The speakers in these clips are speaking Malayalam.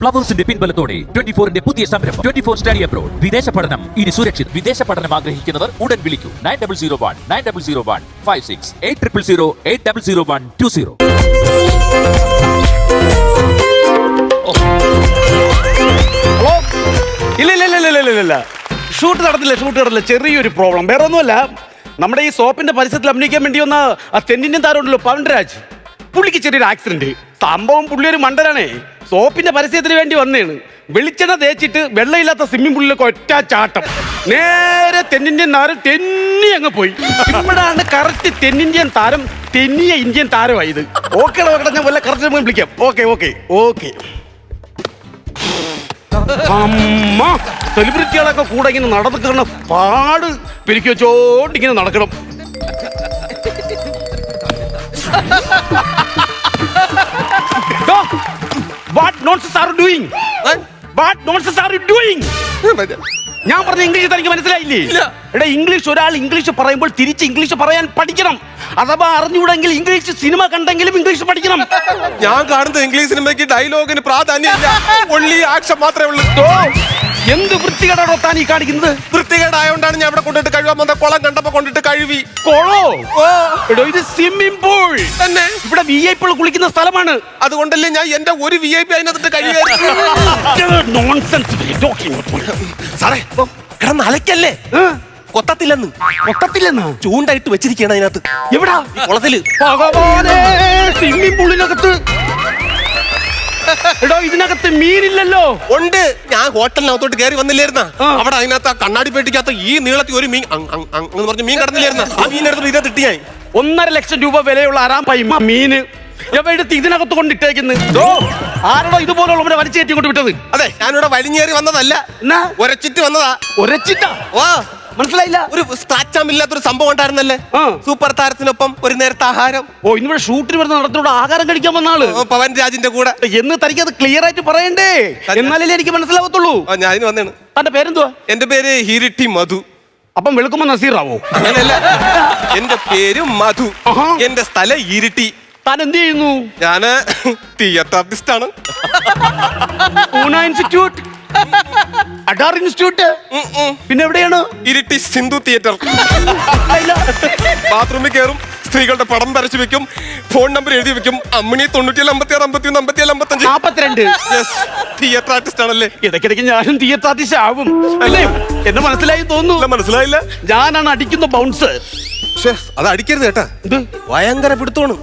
ഫ്ലവേഴ്സിന്റെ പിൻബലത്തോടെ 24ന്റെ പുതിയ സംരംഭം 24 സ്റ്റഡി അബ്രോഡ്. വിദേശ പഠനം ഇനി സുരക്ഷിത്. വിദേശ പഠനം ആഗ്രഹിക്കുന്നവർ ഉടൻ വിളിക്കൂ 9001 800 800120. ഹലോ, ഇല്ല ഷൂട്ട് നടന്നില്ല. ചെറിയൊരു പ്രോബ്ലം, വേറെ ഒന്നുമല്ല. നമ്മുടെ ഈ സോപ്പിന്റെ പരിസരത്തിൽ അഭിനയിക്കാൻ വേണ്ടി വന്ന ആ തെന്നിന്ത്യൻ താരമുണ്ടല്ലോ പവൻരാജ്, പുള്ളിക്ക് ചെറിയൊരു ആക്സിഡന്റ്. സംഭവം പുള്ളി ഒരു മണ്ടനാണേ. സോപ്പിന്റെ പരസ്യത്തിന് വേണ്ടി വന്നേണ്. വെളിച്ചെണ്ണ തേച്ചിട്ട് വെള്ളമില്ലാത്ത സ്വിമ്മിംഗ് പൂളിലേക്ക് ഒറ്റ ചാട്ടം. നേരെ തെന്നിന്ത്യൻ താരം തെന്നി അങ്ങ് പോയി. ഇവിടാണ് കറക്റ്റ് തെന്നിന്ത്യൻ താരം തെന്നിയ ഇന്ത്യൻ താരമായത്. ഓക്കെ ഞാൻ വല്ല കറക്റ്റ് വിളിക്കാം. ഓക്കെ അമ്മ, സെലിബ്രിറ്റികളൊക്കെ കൂടെ ഇങ്ങനെ നടന്നിട്ട് പാട് പെരുക്കി വെച്ചോണ്ട് ഇങ്ങനെ നടക്കണം. What nonsense are you doing? What nonsense are you doing? ഞാൻ പറഞ്ഞ ഇംഗ്ലീഷ് തനിക്ക് മനസ്സിലായില്ലേ? എടാ, ഇംഗ്ലീഷ് ഒരാൾ ഇംഗ്ലീഷ് പറയുമ്പോൾ തിരിച്ച് ഇംഗ്ലീഷ് പറയാൻ പഠിക്കണം. അഥവാ അറിഞ്ഞൂടെങ്കിൽ ഇംഗ്ലീഷ് സിനിമ കണ്ടെങ്കിലും ഇംഗ്ലീഷ് പഠിക്കണം. ഞാൻ കാണുന്ന ഇംഗ്ലീഷ് സിനിമയ്ക്ക് ഡയലോഗിന് പ്രാധാന്യമില്ല, ഒൺലി ആക്ഷൻ മാത്രമേ ഉള്ളൂ. എന്ത് വൃത്തികേടാണോ താൻ ഈ കാണിക്കുന്നത്? വൃത്തികേടായോണ്ടാണ് ഞാൻ ഇവിടെ കൊണ്ടിട്ട് കഴുകാൻ വന്ന കുളം കണ്ടപ്പോ കൊണ്ടിട്ട് കഴുകി. കൊളോ? എടോ, ഇത് സ്വിമ്മിംഗ് പൂൾ തന്നെ. ഇവിടെ VIP കുളിക്കുന്ന സ്ഥലമാണ്. അതുകൊണ്ടല്ലേ ഞാൻ എന്റെ ഒരു VIP അതിനകത്ത് കഴുകി. സാറേ, കിടന്ന് അലക്കല്ലേ, കൊത്തത്തില്ലെന്ന് ചൂണ്ടായിട്ട് വെച്ചിരിക്കുകയാണ് അതിനകത്ത്. എവിടാ? കുളത്തില്. സ്വിമ്മിംഗ് പൂളിനകത്ത്. എടോ, ഇതിനകത്ത് മീനില്ലല്ലോ. ഉണ്ട്. ഞാൻ ഹോട്ടലിനകത്തോട്ട് കയറി വന്നില്ലായിരുന്ന, അവിടെ അതിനകത്ത് ആ കണ്ണാടി പെട്ടിക്കകത്ത് ഈ നീളത്തിൽ ഒരു മീൻ എന്ന് പറഞ്ഞ മീൻ കടന്നില്ലായിരുന്ന. ആ മീനെടുത്ത് ഇതിനകത്ത് ഇട്ടിയായി. 1.5 ലക്ഷം രൂപ വിലയുള്ള ആരാമ്പായി മീന് എവിടെടുത്ത് ഇതിനകത്ത് കൊണ്ടിട്ടേക്കുന്നു. ആരോടോ ഇതുപോലുള്ളവരെ വലിച്ചേറ്റി കൊണ്ട് വിട്ടത്? അതെ, ഞാനിവിടെ വലിഞ്ഞേറി വന്നതല്ല, ഒരച്ചിട്ട് വന്നതാ. ഒരച്ചിട്ടാ? മനസ്സിലായില്ല. ഒരു സ്ക്രാച്ചാമില്ലാത്തൊരു സംഭവം ഉണ്ടായിരുന്നല്ലേ, സൂപ്പർ താരത്തിനൊപ്പം ഒരു നേരത്തെ ആഹാരം. ഇന്നിവിടെ ഷൂട്ടിന് വരുന്ന നടത്തിലൂടെ ആഹാരം കഴിക്കാൻ വന്ന ആള് പവൻരാജിന്റെ കൂടെ. എന്ന് തനിക്ക് അത് ക്ലിയർ ആയിട്ട് പറയണ്ടേ, എന്നാലല്ലേ എനിക്ക് മനസ്സിലാവത്തുള്ളൂ. ഞാൻ വന്നേണ്. തന്റെ പേരെന്തുവാ? എന്റെ പേര് ഹിരിട്ടി മധു. അപ്പം വെളുക്കുമ്പോ നസീറാവോ? അങ്ങനെയല്ല, എന്റെ പേര് മധു, എന്റെ സ്ഥലം ഇരിട്ടി. താൻ എന്ത് ചെയ്യുന്നു? ഞാന് തിയേറ്റർ ആർട്ടിസ്റ്റ് ആണ്. പൂന ഇൻസ്റ്റിറ്റ്യൂട്ട്, അഡാർ ഇൻസ്റ്റിറ്റ്യൂട്ട്, പിന്നെ എവിടെയാണ്? ഇരിട്ടി സിന്ധു തിയേറ്റർ. ബാത്റൂമിൽ കയറും, സ്ത്രീകളുടെ പടം വരച്ചു വെക്കും, ഫോൺ നമ്പർ എഴുതി വെക്കും. അമ്മിണി 9756515542. തിയേറ്റർ ആർട്ടിസ്റ്റ് ആണല്ലേ. ഇടയ്ക്കിടയ്ക്ക് ഞാനും തിയേറ്റർ ആർട്ടിസ്റ്റ് ആവും അല്ലേ? എന്നെ മനസ്സിലായി തോന്നുന്നു. മനസ്സിലായില്ല. ഞാനാണ് അടിക്കുന്ന ബൗൺസർ. അത് അടിക്കരുത് കേട്ടാ, ഭയങ്കര പിടുത്തോണ്.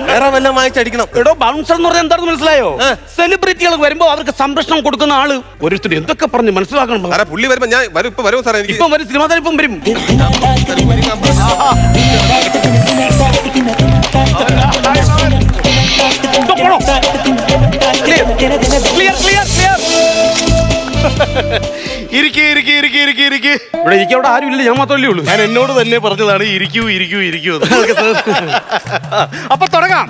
വേറെ വല്ല വായിച്ച് അടിക്കണം. എടോ, ബൗൺസർ എന്ന് പറഞ്ഞാൽ എന്താണെന്ന് മനസ്സിലായോ? സെലിബ്രിറ്റികൾ വരുമ്പോ അവർക്ക് സംരക്ഷണം കൊടുക്കുന്ന ആള്. ഓരോരുത്തർ എന്തൊക്കെ പറഞ്ഞ് മനസ്സിലാക്കണം. പുള്ളി വരുമ്പോ ഞാൻ വരും. ഇപ്പൊ വരുമോ സാറേ? ഇപ്പം വരും, സിനിമാ താരം ഇപ്പം വരും. ഇവിടെ ഇരിക്കവിടെ ആരും ഇല്ല, ഞാൻ മാത്രമല്ലേ ഉള്ളൂ. ഞാൻ എന്നോട് തന്നെ പറഞ്ഞതാണ് ഇരിക്കൂ. അപ്പൊ തുടങ്ങാം.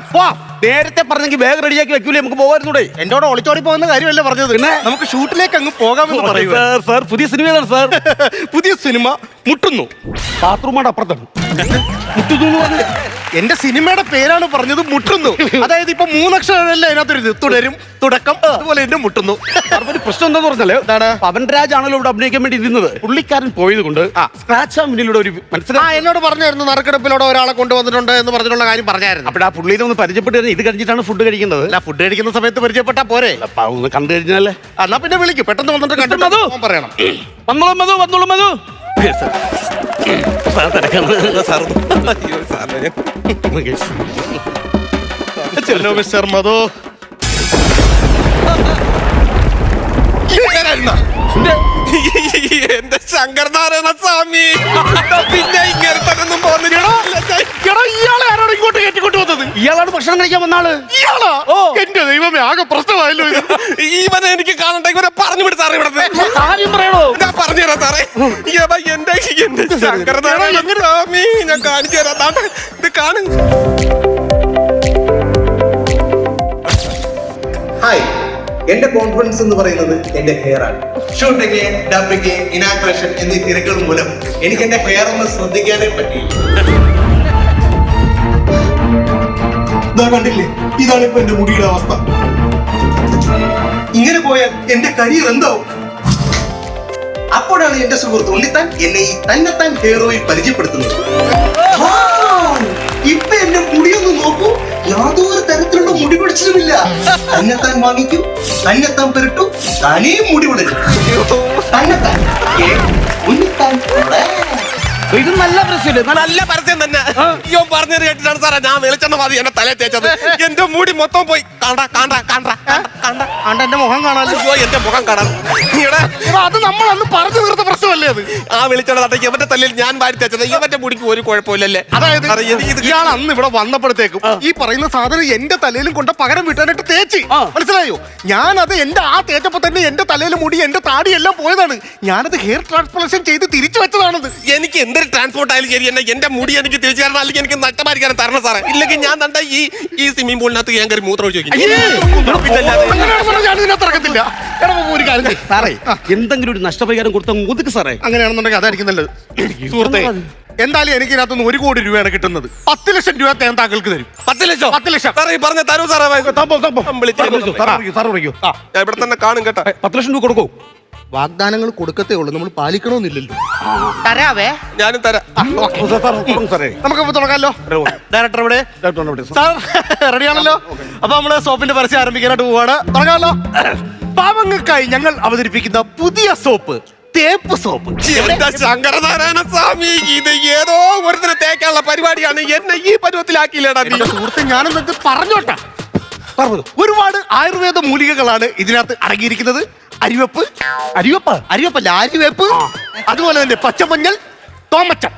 നേരത്തെ പറഞ്ഞെങ്കിൽ ബാഗ് റെഡിയാക്കി വെക്കൂലേ, നമുക്ക് പോകാറുണ്ടേ. എന്നോട് ഒളിച്ചോടി പോകുന്ന കാര്യമല്ല പറഞ്ഞത്, പിന്നെ നമുക്ക് ഷൂട്ടിലേക്ക് അങ്ങ് പോകാമെന്ന് പറയൂ. സാർ, പുതിയ സിനിമയാണ് സാർ. പുതിയ സിനിമ മുട്ടുന്നു. ബാത്റൂമാണ് അപ്പുറത്താണ്. മുട്ടുന്നു എന്ന് എന്റെ സിനിമയുടെ പേരാണ് പറഞ്ഞത്, മുട്ടുന്നു. അതായത് ഇപ്പൊ 3 അക്ഷരമല്ലേ അതിനകത്തൊരു തുടരും, തുടക്കം, അതുപോലെ എന്നെ മുട്ടുന്നു. ഒരു പ്രശ്നം എന്താന്ന് പറഞ്ഞാല്, പവൻരാജ് ആണല്ലോ ഇവിടെ അഭിനയിക്കാൻ വേണ്ടി ഇരുന്നത്. പുള്ളിക്കാരൻ പോയത് കൊണ്ട് സ്ക്രാച്ച് മുന്നിലൂടെ ഒരു മനസ്സിലായി. എന്നോട് പറഞ്ഞായിരുന്നു നറുക്കെടുപ്പിലൂടെ ഒരാളെ കൊണ്ടുവന്നിട്ടുണ്ട് എന്ന് പറഞ്ഞിട്ടുള്ള കാര്യം പറഞ്ഞായിരുന്നു. അപ്പോൾ ആ പുള്ളിനെ ഒന്ന് പരിചയപ്പെട്ട് ഇത് കഴിഞ്ഞിട്ടാണ് ഫുഡ് കഴിക്കുന്നത്. അല്ല, ഫുഡ് കഴിക്കുന്ന സമയത്ത് പരിചയപ്പെട്ടാ പോരെ? ഒന്ന് കണ്ടു കഴിഞ്ഞാലേ. എന്നാ പിന്നെ വിളിക്കും, പെട്ടെന്ന് വന്നിട്ട് കണ്ടിട്ട് പറയണം. വന്നോളൂ മധു. ചെല്ലോ മിസ്റ്റർ മധു. എന്റെ ശങ്കർനാരായണ സ്വാമി, പിന്നെ ഇങ്ങനത്തെ ഒന്നും പോകുന്നില്ല. ഇയാളെ ആരാണ് ഇങ്ങോട്ട് കയറ്റിക്കൊണ്ട് വന്നത്? ഇയാളാണ് ഭക്ഷണം കഴിക്കാൻ വന്ന ആള്. ഇയാളാ? എന്റെ ദൈവമേ, ആകെ പ്രശ്നമായല്ലോ. ഇവനെ എനിക്ക് കാണണ്ട, ഇവരെ പറഞ്ഞു വിട് സാറേ. ഇവിടെ കാര്യം പറയണോ? ഞാൻ പറഞ്ഞുതരാം സാറേ. എന്റെ ശങ്കർനാരായണ സ്വാമി, ഞാൻ കാണിച്ചു തരാം. ഇത് കാണും. ഹായ്, എന്റെ കോൺഫിഡൻസ് എന്ന് പറയുന്നത് എന്റെ ഹെയർ ആണ്. ഷൂട്ടിങ്, ഡബിങ്, ഇനാഗ്രേഷൻ എന്നീ തിരക്കുകൾ മൂലം എനിക്ക് എന്റെ ഹെയർ ഒന്ന് ശ്രദ്ധിക്കാനേ പറ്റിയില്ല. കണ്ടില്ലേ, ഇതാണ് ഇപ്പൊ എന്റെ മുടിയുടെ അവസ്ഥ. ഇങ്ങനെ പോയാൽ എന്റെ കരിയർ എന്താവും? അപ്പോഴാണ് എന്റെ സുഹൃത്ത് ഉണ്ണിത്താൻ എന്നെ ഈ തന്നെത്താൻ ഹെയർ ഓയിൽ പരിചയപ്പെടുത്തുന്നത്. ആ, ഇപ്പൊ എന്റെ മുടിയൊന്ന് നോക്കൂ, യാതൊരു തരത്തിലുള്ള മുടി പിടിച്ചതുമില്ല. തന്നെത്താൻ വാങ്ങിക്കൂ, തന്നെത്താൻ പെരട്ടു, തനിയും മുടി വളരും. തന്നെത്താൻ ഉണ്ണിത്താൻ ഇവിടെ. ഇത് നല്ല പ്രശ്നമില്ല, നല്ല പരസ്യം തന്നെ. അയ്യോ പറഞ്ഞത് കേട്ടിട്ടാണ് സാറേ ഞാൻ വെളിച്ചെണ്ണ മതി എന്നെ തലേ തേച്ചത്. എന്റെ മുടി മൊത്തം പോയി. ആണ്ട് എന്റെ മുഖം കാണാല്ലോ. അയ്യോ എന്റെ മുഖം കാണാൻ. എടാ, അത് നമ്മൾ അന്ന് പറഞ്ഞു തീർത്ത പ്രശ്നമല്ലേ അത്? ആ വെളിച്ചെണ്ണ തട്ടയ്ക്ക് ഇവന്റെ തലയിൽ ഞാൻ വാരി തേച്ചത്. ഇവന്റെ മുടിക്ക് ഒരു കുഴപ്പമില്ലല്ലേ? അതായത് സാറേ, ഇത് ഇയാൾ അന്ന് ഇവിടെ വന്നപ്പോഴത്തേക്കും ഈ പറയുന്ന സാധനം എന്റെ തലയിലും കൊണ്ട് പകരം വീട്ടാനായിട്ട് തേച്ച്, മനസ്സിലായോ? ഞാനത് എന്റെ ആ തേച്ചപ്പോ തന്നെ എന്റെ തലയിൽ മുടി എന്റെ താടി എല്ലാം പോയതാണ്. ഞാനത് ഹെയർ ട്രാൻസ്പ്ലാന്റേഷൻ ചെയ്ത് തിരിച്ചു വെച്ചതാണത്. എനിക്ക് എന്തൊരു ട്രാൻസ്പോർട്ട് ആയാലും ശരി എന്നെ എന്റെ മുടി എനിക്ക് തിരിച്ചു തരണം, അല്ലെങ്കിൽ എനിക്ക് നഷ്ടമായിരിക്കാൻ തരണം സാറേ. ഇല്ലെങ്കിൽ ഞാൻ തണ്ട ഈ സ്വിമ്മിംഗ് പൂളിനകത്ത് ഞാൻ കയറി മൂത്രം ഒഴിച്ചു ഞാൻ ഇതിനകത്ത് ഇറക്കത്തില്ല. എടാ, ഒരു കാര്യം ചെയ്യ്. സാറേ എന്തെങ്കിലും ഒരു നഷ്ടപരിഹാരം കൊടുത്ത ഒതുക്ക് സാറേ. അങ്ങനെയാണെന്നുണ്ടെങ്കിൽ അതായിരിക്കും നല്ലത്. സുഹൃത്തെ, എന്തായാലും എനിക്ക് ഇതിനകത്ത് 1 കോടി രൂപയാണ് കിട്ടുന്നത്. 10 ലക്ഷം രൂപ ഞാൻ താങ്കൾക്ക് തരും. 10 ലക്ഷം 10 ലക്ഷം സാറേ പറഞ്ഞ തരൂ സാറേ. ഞാൻ ഇവിടെ തന്നെ കാണും കേട്ടോ. 10 ലക്ഷം രൂപ കൊടുക്കൂ. വാഗ്ദാനങ്ങൾ കൊടുക്കത്തേ ഉള്ളൂ, നമ്മൾ പാലിക്കണമെന്നില്ലല്ലോ. തരാവേ, ഞാനും തരാം. സാറേ നമുക്ക് തുടങ്ങാമല്ലോ. ഡയറക്ടർ ഇവിടെ സാർ റെഡിയാണല്ലോ? അപ്പൊ നമ്മള് സോപ്പിന്റെ പരസ്യം ആരംഭിക്കാനായിട്ട് പോവാണ്. തുടങ്ങാമല്ലോ. പാവങ്ങൾക്കായി ഞങ്ങൾ അവതരിപ്പിക്കുന്ന പുതിയ സോപ്പ്, തേപ്പ് സോപ്പ്. എന്റെ ശങ്കരനാരായണ സ്വാമി, ഇത് ഏതോ ഒരുത്തനെ തേക്കാനുള്ള പരിപാടിയാണ്. എന്നെ ഈ പരുവത്തിലാക്കിയില്ലേടാ നീ. സുഹൃത്തെ, ഞാനെന്നത് പറഞ്ഞോട്ടെ. ഒരുപാട് ആയുർവേദ മൂലികകളാണ് ഇതിനകത്ത് അടങ്ങിയിരിക്കുന്നത്. അരിവെപ്പ്, അരിവെപ്പല്ല, അരിവേപ്പ്. അതുപോലെ തന്നെ പച്ചമഞ്ഞൾ, തോമച്ചം.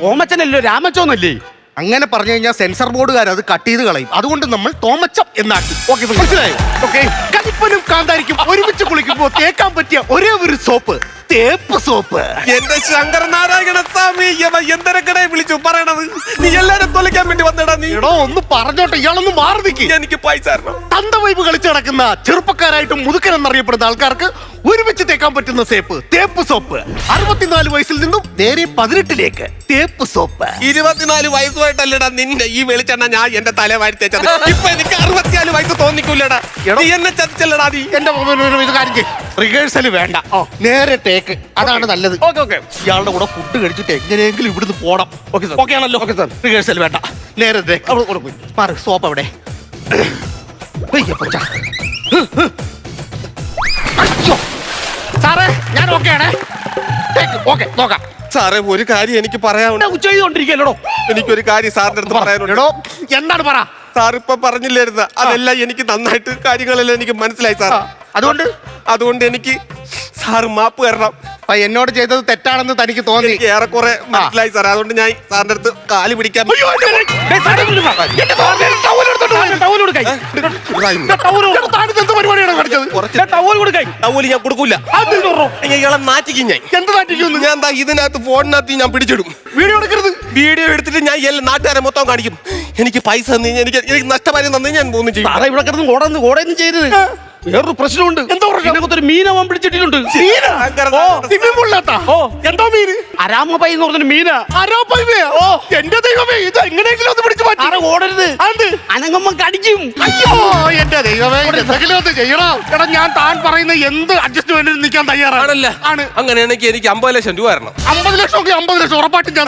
ഓമച്ചനല്ലോ രാമച്ചോന്നല്ലേ? അങ്ങനെ പറഞ്ഞു കഴിഞ്ഞാൽ സെൻസർ ബോർഡുകാർ അത് കട്ട് ചെയ്ത് കളയും. അതുകൊണ്ട് നമ്മൾ തോമച്ചം എന്നാക്കി. ഓക്കെ, മനസ്സിലായോ? ഓക്കെ. കലിപ്പനും കാന്താരിക്കും ഒരുമിച്ച് കുളിക്കുമ്പോൾ തേക്കാൻ പറ്റിയ ഒരേ ഒരു സോപ്പ്, തേപ്പ് സോപ്പ്. എന്റെ ശങ്കരനാരായണ സ്വാമി, എന്തൊക്കെ വിളിച്ചു പറയണത്? നീ എല്ലാരും തൊലിക്കാൻ വേണ്ടി വന്നടാ നീ. എടോ, ഒന്ന് പറഞ്ഞോട്ടെ, ഇയാളൊന്ന് മാറി നിൽക്കി. എനിക്ക് പൈസ തരണം. തന്ത വൈബ് കളിച്ചു നടക്കുന്ന ചെറുപ്പക്കാരായിട്ടും മുതുക്കനെന്നറിയപ്പെടുന്ന ആൾക്കാർക്ക് ഒരുമിച്ച് തേക്കാൻ പറ്റുന്ന സേപ്പ്, തേപ്പ് സോപ്പ്. 64 വയസ്സിൽ നിന്നും നേരെ 18ലേക്ക് തേപ്പ് സോപ്പ്. 24 വയസ്സുമായിട്ടല്ലടാ നിന്റെ ഈ വെളിച്ചെണ്ണ ഞാൻ എന്റെ തല വാരി തേച്ചത്. ഇപ്പൊ എനിക്ക് 64 വയസ്സ് തോന്നിക്കൂലടാ. നീ എന്നെ ചതിച്ചല്ലടാ നീ. എന്റെ ഇത് കാര്യം റിഹേഴ്സൽ വേണ്ട, നേരെ ടേക്ക്. അതാണ് നല്ലത്. ഓക്കെ. ഇയാളുടെ കൂടെ ഫുഡ് കഴിച്ചിട്ട് എങ്ങനെയെങ്കിലും ഇവിടുന്ന് പോണം. ഓക്കെ ആണല്ലോ? Okay sir. റിഹേഴ്സൽ വേണ്ട, നേരെ മാറി. സോപ്പ് അവിടെ. അയ്യോ സാറേ, ഞാൻ ഓക്കെ ആണേ. ഓക്കെ, നോക്കാം. സാറേ ഒരു കാര്യം എനിക്ക് പറയാനുണ്ട്. ഉച്ച ചെയ്തോണ്ടിരിക്കല്ലോ. എനിക്കൊരു കാര്യം സാറിന്റെ അടുത്ത് പറയാനുണ്ട്. എടോ, എന്താണ് പറ? സാർ ഇപ്പൊ പറഞ്ഞില്ലായിരുന്ന അതെല്ലാം എനിക്ക് നന്നായിട്ട് കാര്യങ്ങളെല്ലാം എനിക്ക് മനസ്സിലായി സാർ. അതുകൊണ്ട് എനിക്ക് സാർ മാപ്പ് തരണം. എന്നോട് ചെയ്തത് തെറ്റാണെന്ന് തനിക്ക് തോന്നി? എനിക്ക് ഏറെക്കുറെ മനസ്സിലായി സാർ. അതുകൊണ്ട് ഞാൻ സാറിന്റെ അടുത്ത് കാല് പിടിക്കാൻ ടവല് ഞാൻ കൊടുക്കൂല. ഇയാളെ നാറ്റിക്കും ഞാൻ. എന്ത് നാട്ടിക്കുന്നു? ഞാൻ എന്താ ഇതിനകത്ത് ഫോണിനകത്ത് ഞാൻ പിടിച്ചിടും. വീഡിയോ എടുക്കരുത്. വീഡിയോ എടുത്തിട്ട് ഞാൻ എല്ലാ നാട്ടുകാരെ മൊത്തം കാണിക്കും. എനിക്ക് പൈസ തന്നു കഴിഞ്ഞാൽ എനിക്ക് നഷ്ടപരിഹാരം തന്നു ഞാൻ ഒന്നും ചെയ്യും. സാറേ ഇവിടെ കിടന്ന് ഓടൊന്നും ചെയ്തത് വേറൊരു പ്രശ്നമുണ്ട്. എന്തോ ഒരു മീനവൻ പിടിച്ചിട്ടുണ്ട്. എന്തോ മീന്? അരാമപൈ എന്ന് പറഞ്ഞൊരു മീന. എന്റെ ദൈവമേ, ഇത് എങ്ങനെയെങ്കിലും ഒന്ന് പിടിച്ചു മാറ്റി. ഓടരുത്, അനങ്ങമ്മ കടിക്കും. അയ്യോ എന്റെ ദൈവമേ, എന്തെങ്കിലും ഒന്ന് ചെയ്യണം. എടാ, ഞാൻ താൻ പറയുന്ന എന്ത് അഡ്ജസ്റ്റ്മെന്റ് നിൽക്കാൻ തയ്യാറാണല്ലേ? ആണ്. അങ്ങനെയാണെങ്കിൽ എനിക്ക് 50 ലക്ഷം രൂപ തരണം. 50 ലക്ഷം 50 ലക്ഷം ഉറപ്പായിട്ടും ഞാൻ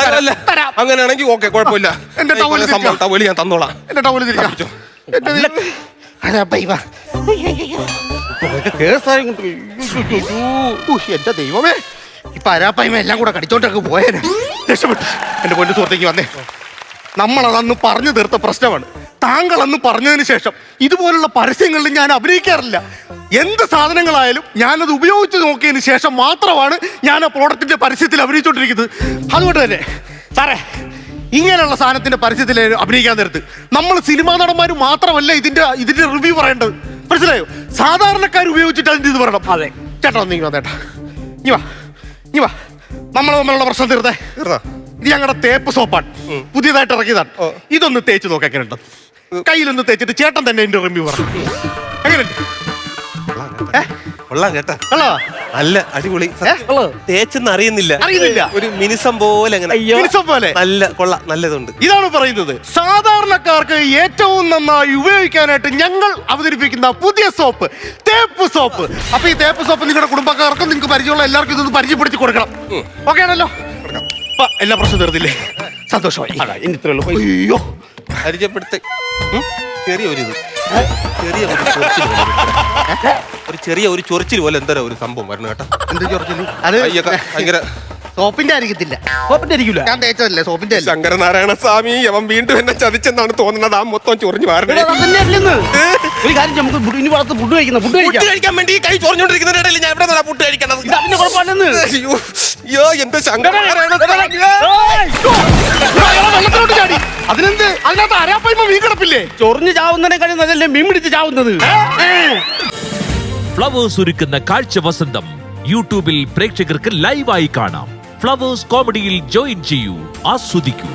തരാം. അങ്ങനെയാണെങ്കിൽ ഓക്കെ, കുഴപ്പമില്ല. എന്റെ ടവല് ഞാൻ തന്നോളാം. എന്റെ ടവല് തിരിക്കാം. എന്റെ ദൈവമേ, ഇപ്പൊ അരാപ്പായ്മ എല്ലാം കൂടെ കടിച്ചോണ്ടൊക്കെ പോയേനെ. രക്ഷപ്പെട്ടു. എന്റെ പൊന്നു സുഹൃത്തേക്ക് വന്നേ. നമ്മളതന്ന് പറഞ്ഞു തീർത്ത പ്രശ്നമാണ്. താങ്കൾ അന്ന് പറഞ്ഞതിന് ശേഷം ഇതുപോലുള്ള പരസ്യങ്ങളിൽ ഞാൻ അഭിനയിക്കാറില്ല. എന്ത് സാധനങ്ങളായാലും ഞാനത് ഉപയോഗിച്ച് നോക്കിയതിന് ശേഷം മാത്രമാണ് ഞാൻ ആ പ്രോഡക്റ്റിന്റെ പരസ്യത്തിൽ അഭിനയിച്ചുകൊണ്ടിരിക്കുന്നത്. അതുകൊണ്ട് തന്നെ സാറേ, ഇങ്ങനെയുള്ള സാധനത്തിന്റെ പരസ്യത്തിൽ അഭിനയിക്കാൻ നേരത്ത് നമ്മൾ സിനിമാ നടന്മാർ മാത്രമല്ല ഇതിന്റെ റിവ്യൂ പറയേണ്ടത്. മനസ്സിലായോ? സാധാരണക്കാർ ഉപയോഗിച്ചിട്ട് അതിന്റെ ഇത് പറയണം. അതെ ചേട്ടാ, നീ വന്നേട്ടാ, നീ വാ. നമ്മൾ തമ്മിലുള്ള പ്രശ്നം തീർത്തേ. ഇത് ഞങ്ങളുടെ തേപ്പ് സോപ്പാണ്, പുതിയതായിട്ട് ഇറക്കിയതാണ്. ഇതൊന്ന് തേച്ച് നോക്കാൻ എങ്ങനെയുണ്ട്? കയ്യിലൊന്ന് തേച്ചിട്ട് ചേട്ടൻ തന്നെ എന്റെ റിവ്യൂ പറഞ്ഞു. എങ്ങനെയുണ്ട്? കൊള്ളാം കേട്ടാ. അല്ലോ നല്ല അടിപൊളി തേച്ചെന്ന് അറിയുന്നില്ല അറിയുന്നില്ല. ഒരു മിനിസം പോലെ അങ്ങനെ മിനിസം പോലെ നല്ല കൊള്ളാം നല്ലതുണ്ട്. ഇതാണ് പറയുന്നത് സാധാരണക്കാർക്ക് ഏറ്റവും നന്നായി ഉപയോഗിക്കാനായിട്ട് ഞങ്ങൾ അവതരിപ്പിക്കുന്ന പുതിയ സോപ്പ് തേപ്പ് സോപ്പ്. അപ്പൊ ഈ തേപ്പ് സോപ്പ് നിങ്ങളുടെ കുടുംബക്കാർക്കും നിങ്ങൾക്ക് പരിചയമുള്ള എല്ലാവർക്കും ഇതൊന്ന് പരിചയപ്പെടുത്തി കൊടുക്കണം. ഓക്കെ ആണല്ലോ? അപ്പൊ എല്ലാ പ്രശ്നം തീർന്നില്ലേ? സന്തോഷമായി. ഇനി ഇത്രേ ഉള്ളൂ. അയ്യോ പരിചയപ്പെടുത്ത ചെറിയ ഒരു ചൊറിച്ചിൽ പോലെ എന്താ ഒരു സംഭവം വരണം കേട്ടോ. എന്ത് ചൊറിച്ചില്? അത് കയ്യൊക്കെ ഭയങ്കര സോപ്പിന്റെ ആയിരിക്കത്തില്ല. സോപ്പിന്റെ ഇരിക്കൂല. ഞാൻ തേച്ചതല്ലേ സോപ്പിന്റെ അല്ലേ? ശങ്കരനാരായണ സ്വാമി അവൻ വീണ്ടും എന്നെ ചതിച്ചെന്നാണ് തോന്നുന്നത്. ആ മൊത്തം ചൊറിഞ്ഞു മാറണേ. ഒരു കാര്യം ചെയ്യ്, നമുക്ക് ഇനി വളർത്ത് ഫുഡ് കഴിക്കുന്ന ഫുഡ് ഫുഡ് കഴിക്കാൻ വേണ്ടി ഈ കൈ ചൊറിഞ്ഞോണ്ടിരിക്കുന്നതിനിടയിൽ ഞാൻ എവിടെ നിന്നാ ഫുഡ് കഴിക്കണത്? അതിന്റെ കുഴപ്പമില്ലെന്ന്. അയ്യോ അയ്യോ എന്റെ ശങ്കരനാരായണ സ്വാമി. വെള്ളത്തിലോട്ട് ചാടി. അതിനെന്ത്? അതിനകത്ത് അരാപ്പയ്മ മീൻ കിടപ്പില്ലേ? ചൊറിഞ്ഞ് ചാവുന്നതിനെക്കാളും നല്ലല്ലേ മീൻ പിടിച്ച് ചാവുന്നത്. ഫ്ലവേഴ്സ് ഒരുക്കുന്ന കാഴ്ച വസന്തം യൂട്യൂബിൽ പ്രേക്ഷകർക്ക് ലൈവായി കാണാം. ഫ്ലവേഴ്സ് കോമഡിയിൽ ജോയിൻ ചെയ്യൂ, ആസ്വദിക്കൂ.